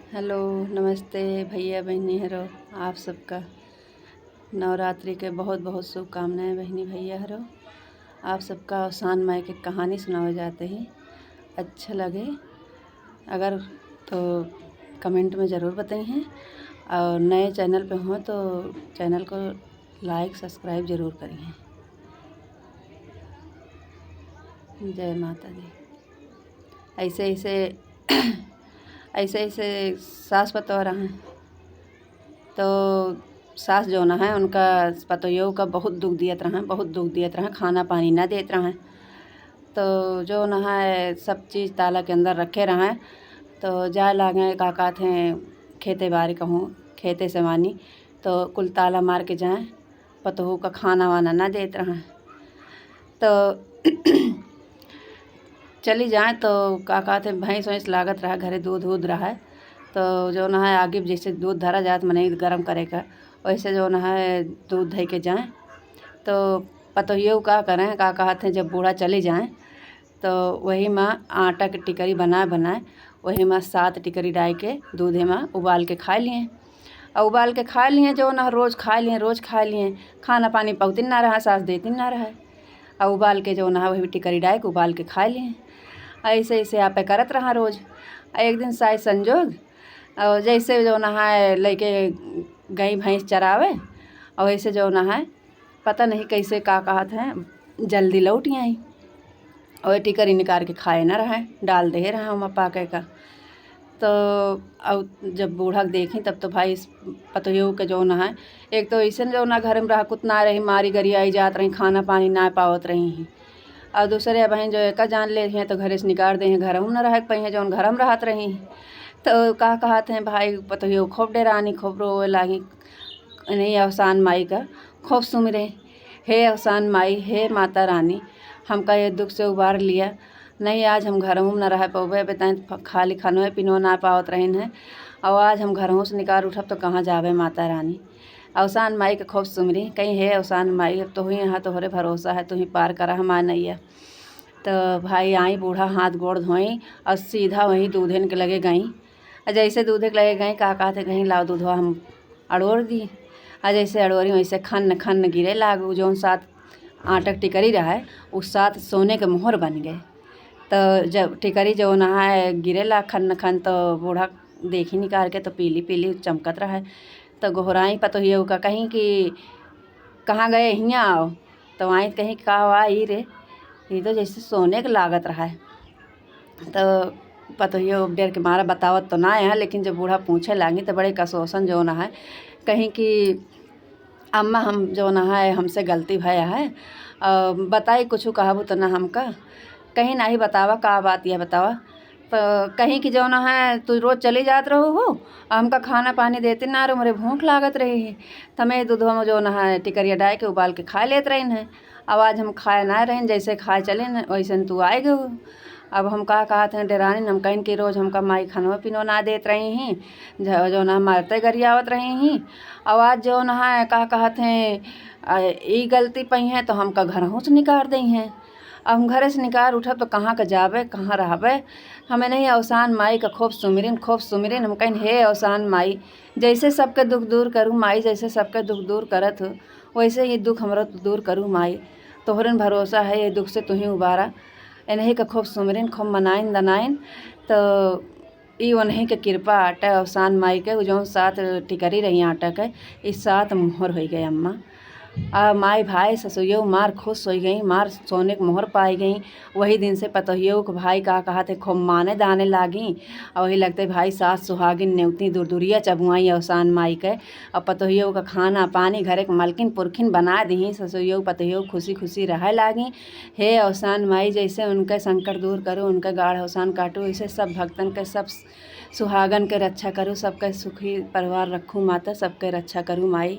Hello, नमस्ते भैया बहनी हरो। आप सबका नवरात्रि के बहुत बहुत शुभकामनाएं बहनी भैया हरो। आप सबका अवसान माई की कहानी सुनाए जाते हैं। अच्छा लगे अगर तो कमेंट में ज़रूर बताइए, और नए चैनल पे हों तो चैनल को लाइक सब्सक्राइब ज़रूर करिए। जय माता दी। ऐसे ऐसे ऐसे ऐसे सास पतोहरा हैं तो सास जो न है उनका पतोहियों का बहुत दुख दियत रहा, बहुत दुख दियत रहा, खाना पानी ना देत रहा। तो जो न है सब चीज़ ताला के अंदर रखे रहा। तो जाए लागे का कहते हैं खेते बारी कहूँ खेते से मानी तो कुल ताला मार के जाए, पतोहू का खाना वाना ना देत रहा। तो चली जाए तो का कहते भैंस वैंस लागत रहा, घरे दूध वूध रहा। तो जो न है आगे जैसे दूध धरा जात मने गरम करे का, वैसे जो न है दूध धइ के जाए। तो पतोहियों का करें का कहते हैं जब बूढ़ा चले जाएँ तो वही माँ आटा की टिकरी बनाए वही माँ 7 टिकरी डाल के दूधे में उबाल के खा लिए। और उबाल के खा लिए जो न रोज़ खा लिए खाना पानी पौतीन ना रहा, सास देती ना रहा। और उबाल के जो न है वही टिकरी डाल के उबाल के खा लिए। ऐसे ऐसे आपे करत रहा रोज़। एक दिन साई संजोग और जैसे जो न है लेके गई भैंस चरावे, और वैसे जो न है पता नहीं कैसे का कहत हैं जल्दी लौट आई और टिकरी निकाल के खाए न रहे, डाल दे रहा हम पाके का। तो अब जब बूढ़ा देखी तब तो भाई पतोहियों के जो न है एक तो ऐसे जो न घर में रहा कुतना रही मारी गरियाई जात रही, खाना पानी ना पावत रही हैं। और दूसरे बहन जो एक जान ले हैं तो घरे से निकाल दे हैं, घर में न रह पाई हैं, जौन घर में रहत रही। तो का कहते हैं भाई पतोहियों खूब डेरानी, खूब रोए लागी, नहीं अवसान माई का खूब सुमिरे, हे अवसान माई, हे माता रानी, हमका ये दुख से उबार लिया। नहीं आज हम घरों में न रह पौबे, बताएं खाली खानो पीनो ना पावत रहीन है, और आज हम घरों से निकाल उठब तो कहाँ जावे माता रानी। अवसान माई के खूब सुमरी, कहीं हे अवसान माई अब तो ही यहाँ तोहरे भरोसा है, तू ही पार करा हमार नैया। तो भाई आई बूढ़ा हाथ गोड़ धोई और सीधा वहीं दूधेन के लगे गई। जैसे दूधे के लगे गई का कहते कहीं लाओ दूधवा हम अड़ोर दी। और जैसे अड़ोरी वैसे खन्न खन्न गिरे लागू, जौन 7 आटक टिकरी रहा है उस 7 सोने के मोहर बन गए। तो जब टिकरी जो न है गिरे ला खन्न खन तो बूढ़ा देखी निकाल के तो पीली पीली चमकत रहा है। तो गोहराई पतोहियों का कहीं कि कहाँ गए हियाँ आओ। तो आई कहीं का आई रे, ये तो जैसे सोने का लागत रहा है। तो पतोहियों डेर के मारा बतावत तो ना है, लेकिन जब बूढ़ा पूछे लागी तो बड़े कसोसन जो न है कहीं कि अम्मा हम जो न है हमसे गलती भया है, बताई कुछ कहबू तो ना हमका, कहीं ना ही बतावा का बात यह बतावा। तो कहीं कि जो न है तू रोज़ चली जात रहो हो, हमका खाना पानी देते ना रहो, मेरे भूख लागत रही है, तो मैं दूधवा में जो न है टिकरिया डाल के उबाल के खा लेत रही है। अब आज हम खाए ना रहे, जैसे खाए चले न वैसे तू आए गो। अब हम का कहत हैं डेरानी, हम कहीं कि रोज़ हमका माई खानो पीनो ना देत रही हैं, जो न मारते गरियावत रही हैं। अब आज जो न है का कहत हैं ई गलती पई हैं तो हमका घरहों से निकाल दी हैं। अब हम घरे से निकाल उठब तो कहाँ का जाबे, कहाँ रहबे। हमें नहीं अवसान माई का खूब सुमिरिन हम कहीं हे अवसान माई, जैसे सबके दुख दूर करूँ माई, जैसे सबके दुख दूर करत हो वैसे ये दुख हमरो दूर करूँ माई। तोहरन भरोसा है ये दुख से तू ही उबारा। इन्हीं का खूब सुमिरिन खूब मनाइन दनाइन तो ई उन्हीं के कृपा आटा अवसान माई के जो 7 टिकरी रही आटा के इस 7 मोहर हो गए अम्मा। माई भाई ससुइयों मार खुश हो गई, मार सोने के मोहर पाई गई। वही दिन से पतोहियों के भाई का कहते खूब माने दाने लागी, और वही लगते भाई सास सुहागिन नेवती दूर दूरिया चबुआई अवसान माई के। और पतोहियों का खाना पानी घरे के मलकिन पुरखिन बना दी, ससुइयों पतोहियों खुशी खुशी रह लागी। हे अवसान माई जैसे उनके संकट दूर करो, उनके गाढ़ अवसान काटो, ऐसे सब भक्तन के सब सुहागन के रक्षा करूँ, सबके सुखी परिवार रखूँ माता, सबके रक्षा करूँ माई।